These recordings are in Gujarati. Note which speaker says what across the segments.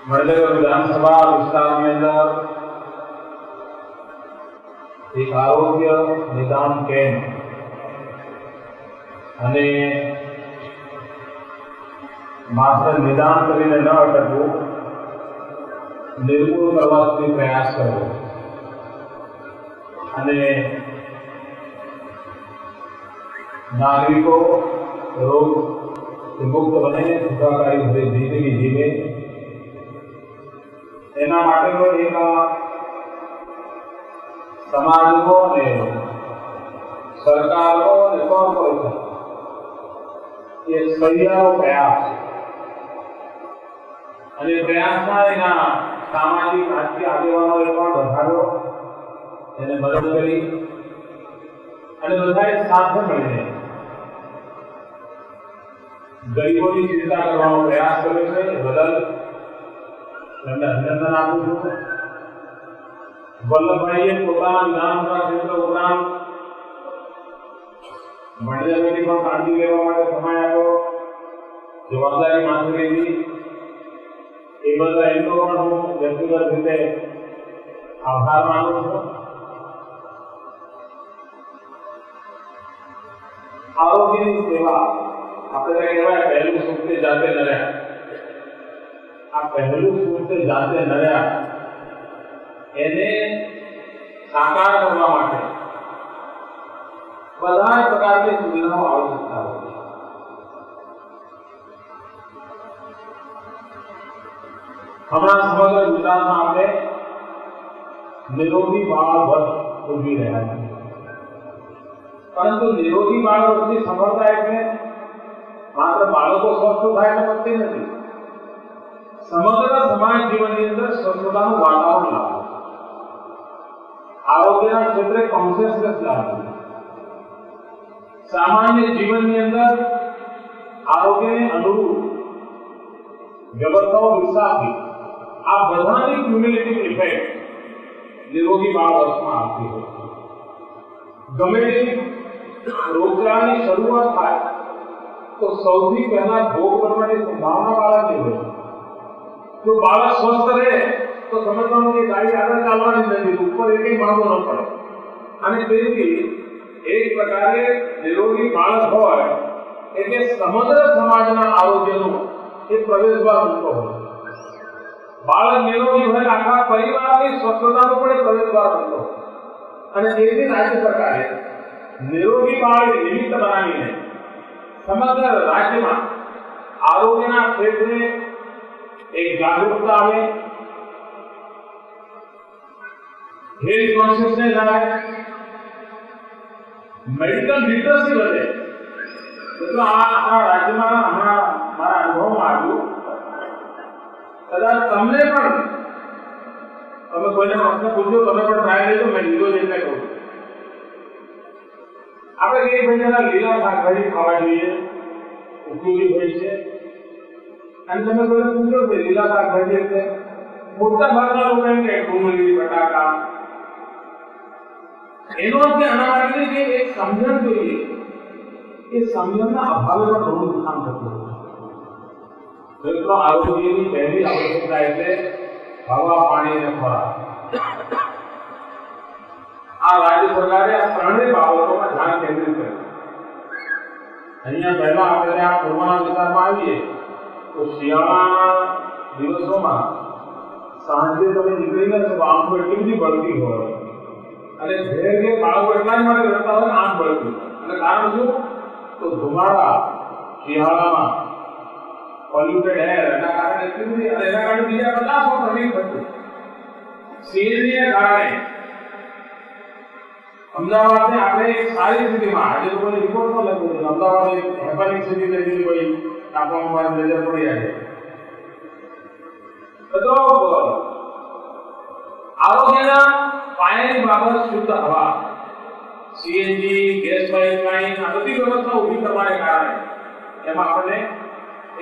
Speaker 1: વડનગર વિધાનસભા વિસ્તારની અંદર એક આરોગ્ય નિદાન કેમ્પ અને માત્ર નિદાન કરીને ન અટકવું, નિર્મૂળ કરવા સુધી પ્રયાસ કરવો અને નાગરિકો રોગ મુક્ત બને, સુખાકારી ભરી જિંદગી જીવે એના માટેનો એક સમાજનો અને સરકારનો અને કોર્પોરેશન એ સહિયારો પ્રયાસ છે અને પ્રયાસના એના સામાજિક રાજકીય આગેવાનોએ પણ વધાર્યો, એને મદદ કરી અને બધાએ સાથે મળીને ગરીબોની ચિંતા કરવાનો પ્રયાસ કર્યો છે. એ બદલ એમને અભિનંદન આપું છું. વલ્લભભાઈએ પોતાના વિધાનસભા ક્ષેત્ર ઉપરાંત મંડળની પણ કાળજી લેવા માટે સમય આપ્યો, જવાબદારી માથે લીધી. એ બધા એમનો પણ હું વ્યક્તિગત રીતે આભાર માનું છું. આરોગ્યની સેવા આપણે કહેવાય પહેલું સુખ તે જાતે નર્યા. આ પહેલું સુખ તે જાતે નર્યા એને સાકાર કરવા માટે બધા પ્રકારની સુવિધાઓ આવશ્યકતા હોય છે. હમણાં સમગ્ર ગુજરાતમાં આપણે નિરોગી બાળ વર્ષ ઉજવી રહ્યા છીએ, પરંતુ નિરોગી બાળ વર્ષની સફળતા એટલે માત્ર બાળકો સ્વસ્થ થાય તો વધતી નથી. સમગ્ર સમાજ જીવનની અંદર સ્વસ્થતાનું વાતાવરણ લાવે, આરોગ્યના ક્ષેત્રે કોન્શિયસનેસ લાવે, સામાન્ય જીવનની અંદર આરોગ્યને અનુરૂપ વ્યવસ્થાઓ વિકસાવવી, આ બધાની ક્યુમ્યુલેટિવ ઇફેક્ટ નિરોગી બાળ વર્ષમાં આવતી હોય છે. ગમે તેવી રોગચાળાની શરૂઆત થાય તો સૌથી પહેલા ભોગ બનવાની સંભાવના બાળકની હોય છે. જો બાળક સ્વસ્થ રહે તો સમજવાનું કે ગાડી આગળ ચાલવાની નથી, ઉપર એક માળો ન પડે. અને તેથી એક પ્રકારે નિરોગી બાળક હોય એટલે સમગ્ર સમાજના આરોગ્યનું એ પ્રવેશદ્વાર બનતો હોય. બાળક નિરોગી હોય આખા પરિવારની સ્વસ્થતાનો પણ એક પ્રવેશદ્વાર બનતો હોય. અને તેથી રાજ્ય સરકારે નિરોગી બાળ નિમિત્ત બનાવીને સમગ્ર રાજ્યમાં આરોગ્યના ક્ષેત્રે એક જાગૃતતા આવે, હેલ્થ કોન્શિયસનેસ આવે, મેડિકલ લિટરસી વધે. એટલે આ રાજ્યમાં હમણાં મારા અનુભવમાં આવ્યું, કદાચ તમને પણ તમે કોઈને પ્રશ્ન પૂછ્યો, તમે પણ ટ્રાય લેજો, મેં લીધો જ એટલે કહું. આપણે કઈ ભાઈ લીલા શાકભાજી ખાવા જોઈએ, ઉપયોગી હોય છે. અને તમે કોઈને પૂછો કે લીલા શાકભાજી એટલે મોટા ભાગના લોકો એમ કે ડુંગળી, બટાકા, એનો અર્થ આના માટેની જે એક સમજણ જોઈએ, એ સમજણના અભાવે પણ ઘણું નુકસાન થતું હોય છે. મિત્રો, આરોગ્યની પહેલી આવશ્યકતા એટલે હવા, પાણી અને ખોરાક. આ રાજ્ય સરકારે આ ત્રણેય બાબતોમાં ધ્યાન કેન્દ્રિત કર્યું. અહીંયા પહેલા આપણે આ પૂર્વના વિસ્તારમાં આવીએ તો શિયાળાના દિવસોમાં સાંજે તમે નીકળીને તો આંખો એટલી બધી બળતી હોય અને ઘેર ઘેર બાળકો એટલા જ માટે રહેતા હોય આંખ બળતી. અને કારણ શું? તો ધુમાડા શિયાળામાં પોલ્યુટેડ એર એના કારણે એટલી બધી, અને એના કારણે બીજા બધા તકલીફ થતું. સીએનજીને કારણે અમદાવાદને આપણે એક સારી સ્થિતિમાં, આજે લોકોને રિપોર્ટમાં લખ્યું છે અમદાવાદ એક હેપનિક સિટી તરીકે કોઈ તાપમાનમાં નજર પડી આવે. તો આરોગ્યના પાયાની બાબત શુદ્ધ હવા, સીએનજી, ગેસ પાઇપલાઇન, આ બધી વ્યવસ્થા ઊભી કરવાને કારણે એમાં આપણને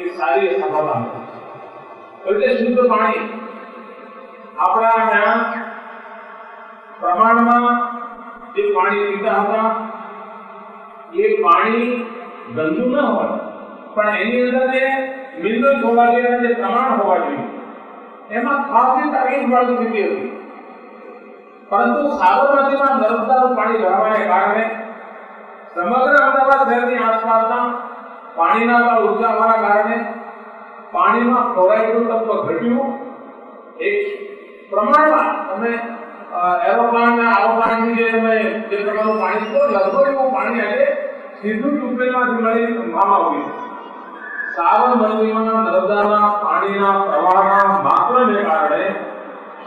Speaker 1: એક સારી સફળતા મળે. એટલે શુદ્ધ પાણી આપણા ત્યાં પ્રમાણમાં જે પાણી પીતા હતા એ પાણી ગંદુ ન હોય, પણ એની અંદર જે મિનરલ્સ હોવા જોઈએ, જે પ્રમાણ હોવા જોઈએ, એમાં ખાસી તકલીફવાળી સ્થિતિ હતી, પરંતુ સાબરમતીમાં નર્મદાનું પાણી ભરાવાને કારણે સમગ્ર અમદાવાદ શહેરની આસપાસના પાણીના ઊંચા હોવાના કારણે પાણીમાં ફ્લોરાઇડનું તત્વ ઘટ્યું. એક પ્રમાણમાં તમે એરોપ્લેન જે તમે જે પ્રકારનું પાણી છો લગભગ એવું પાણી આજે સીધું ટ્યુબવેલમાંથી મળી ઉઠવામાં આવ્યું. સાબરમતીમાં નર્મદાના પાણીના પ્રવાહના માત્રાને કારણે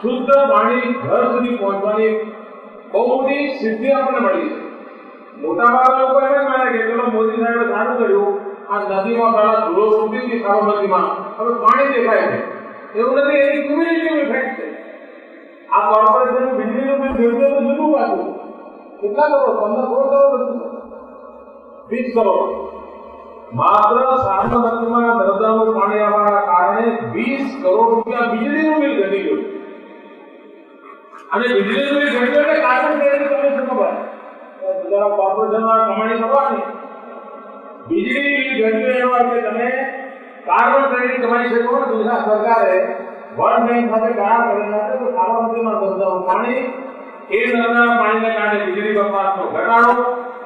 Speaker 1: શુદ્ધ પાણી ઘર સુધી પહોંચવાની બહુ મોટી સિદ્ધિ આપણને મળી છે. મોટાભાગના લોકો એમ જ માને કે ચલો મોદી સાહેબે સારું કર્યું, આ નદીમાં પહેલા ધૂળો ઉડતી હતી સાબરમતીમાં, હવે પાણી દેખાય છે. એવું નથી, એની ક્યુમ્યુલેટિવ ઇફેક્ટ છે. આ કોર્પોરેશન વીજળીનું બિલ ભેગું તો જુદું પાછું કેટલા કરોડ, 15 કરોડ 20 કરોડ માત્ર સાબરમતીમાં નર્મદાનું પાણી આવવાના કારણે 20 કરોડ રૂપિયા વીજળીનું બિલ ઘટી ગયું. અને વીજળીનું બિલ ઘટ્યું એટલે કાર્બન ક્રેડિટ તમે શું ખબર ગુજરાત કોર્પોરેશનમાં કમાણી કરવાની. વીજળી બિલ ઘટ્યું એનો અર્થ કે તમે કાર્બન ક્રેડિટ કમાઈ શકો. ગુજરાત સરકારે વર્લ્ડ બેંક સાથે કરાર કરેલા છે તો સાબરમતીમાં નર્મદાનું પાણી એ નર્મદાના પાણીને કારણે વીજળી વપરાશનો ઘટાડો,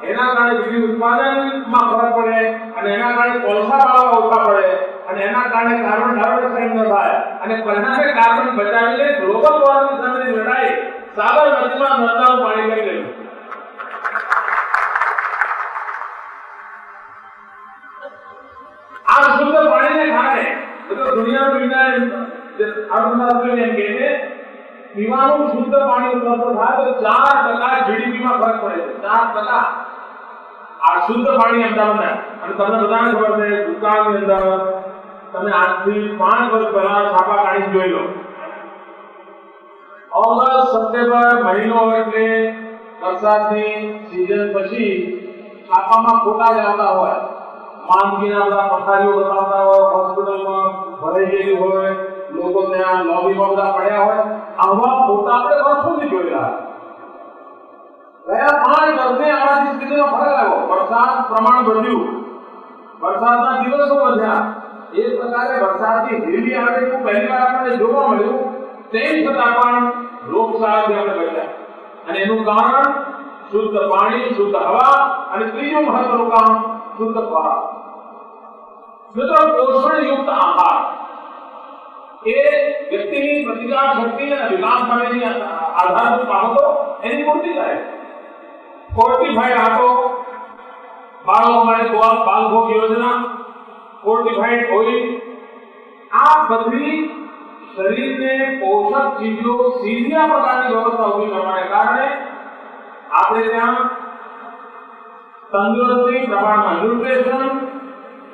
Speaker 1: એના કારણે વીજળી ઉત્પાદનમાં ફરક પડે અને એના કારણે કોલસા બાળવા ઓછા પડે અને એના કારણે કાર્બન ડાયોક્સાઇડ ન થાય અને પરિણામે કાર્બન બચાવીને ગ્લોબલ વોર્મિંગ સામેની લડાઈ સાબરમતીમાં નર્મદાનું પાણી કરી લેવું. આ શુદ્ધ પાણીને કારણે દુનિયાનું વિજ્ઞાન અર્થશાસ્ત્રીઓ એમ કહે છે પીવાનું શુદ્ધ પાણી ઉપલબ્ધ થાય તો 4% જીડીપીમાં ફરક પડે છે. 4% આ શુદ્ધ પાણી અમદાવાદના. અને તમને બધાને ખબર છે દુકાનની અંદર તમે આજથી 5 વર્ષ પહેલા છાપા કાઢી જોઈ લો. ઓગસ્ટ સપ્ટેમ્બર મહિનો એટલે વરસાદની સિઝન પછી છાપામાં ફોટા જ આવતા હોય, માંદગીના બધા પથારીઓ બતાવતા હોય, હોસ્પિટલમાં ભરાઈ ગયેલી હોય, લોકો ત્યાં લોબીમાં બધા પડ્યા હોય. આવા ફોટા આપણે વર્ષોથી જોયેલા. ગયા 5 વર્ષે આવાથી સ્થિતિમાં ફરક આવ્યો. વરસાદ પ્રમાણ વધ્યું, વરસાદના દિવસો વધ્યા, એક પ્રકારે વરસાદની હેલી આવે એવું પહેલી વાર આપણને જોવા મળ્યું. તેમ છતાં પણ રોગચાળાથી આપણે બચ્યા. અને એનું કારણ શુદ્ધ પાણી, શુદ્ધ હવા અને ત્રીજું મહત્વનું કામ શુદ્ધ ખોરાક. મિત્રો, પોષણયુક્ત આહાર એ વ્યક્તિની પ્રતિકાર શક્તિ અને વિકાસ માટેની આધારભૂત બાબતો એની પૂર્તિ કરે. ફોર્ટિફાઈડ આટો, બાળકો માટે બાલભોગ યોજના, ફોર્ટિફાઈડ ઓઇલ, આ બધી શરીરને પોષક ચીજો સીધી આ પ્રકારની વ્યવસ્થા ઉભી કરવાને કારણે આપણે ત્યાં તંદુરસ્તી પ્રમાણમાં ન્યુટ્રિશન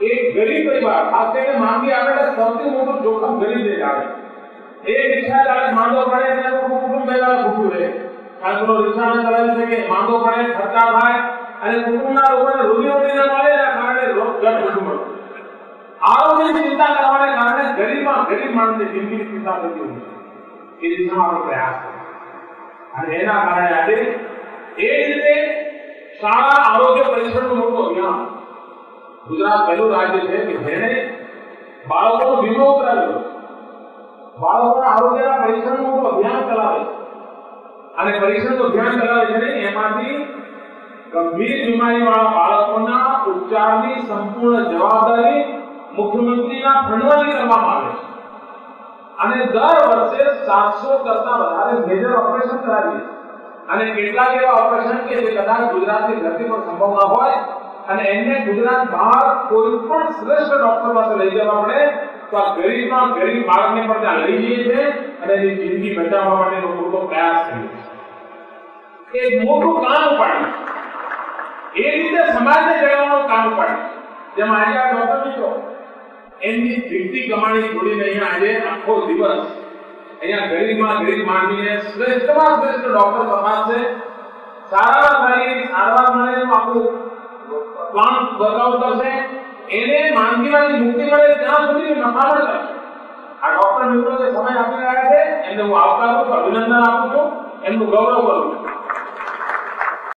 Speaker 1: એક ગરીબ પરિવાર, ખાસ કરીને માંગી આવેલા સૌથી મોટું જોખમ ગરીબને આવે. એક રિક્ષા ચાલક માંદો પડે ત્યારે કુટુંબ પહેલા ભૂખ્યું રહે. કારણ કે રિક્ષાને ચલાવી શકે, માંદો પડે, ખર્ચા થાય અને કુટુંબના લોકોને રોજીરોટી ન મળે એના કારણે ઘર ભૂખું મળે. આરોગ્યની ચિંતા કરવાને કારણે ગરીબ માણસની જિંદગીની ચિંતા થતી હોય છે. એ દિશામાં આપણો પ્રયાસ છે. અને એના કારણે આજે એ રીતે શાળા આરોગ્ય પરીક્ષણનું મોટું અભિયાન. ગુજરાત પહેલું રાજ્ય છે કે જેણે બાળકોનો વીમો ઉતરાવ્યો, બાળકોના આરોગ્યના પરીક્ષણનું મોટું અભિયાન ચલાવે છે. અને પરીક્ષણનું અભિયાન ચલાવે છે એમાંથી ગંભીર બીમારીવાળા બાળકોના ઉપચારની સંપૂર્ણ જવાબદારી મુખ્યમંત્રીના ફંડમાંથી કરવામાં આવે છે. અને દર વર્ષે 700 કરતા વધારે મેજર ઓપરેશન કરાવીએ અને કેટલાક એવા ઓપરેશન કે જે કદાચ ગુજરાતની ધરતી પર સંભવ ન હોય અને એમને ગુજરાત બહાર કોઈ પણ શ્રેષ્ઠ ડોક્ટર પાસે લઈ જવા પડે તો આ ગરીબમાં ગરીબ બાળકને પણ ત્યાં લઈ જઈએ છીએ અને એની જિંદગી બચાવવા માટેનો પૂરતો પ્રયાસ કરીએ છીએ. એક મોટું કામ ઉપાડ્યું, એ રીતે સમાજને જગાવવાનું કામ ઉપાડ્યું. જેમ આજે આ ડોક્ટર મિત્રો એમની ફીરતી કમાણી છોડીને અહીંયા આજે આખો દિવસ અહીંયા ગરીબમાં ગરીબ માનવીને શ્રેષ્ઠમાં શ્રેષ્ઠ ડોક્ટર તપાસશે, સારામાં સારી સારવાર મળે એનું આખું પ્લાન વર્કઆઉટ કરશે, એને માંદગીમાંથી મુક્તિ મળે ત્યાં સુધી નફામણ કરશે. આ ડોક્ટર મિત્રો જે સમય આપી રહ્યા છે એમને હું આવકારું છું, અભિનંદન આપું છું, એમનું ગૌરવ કરું છું.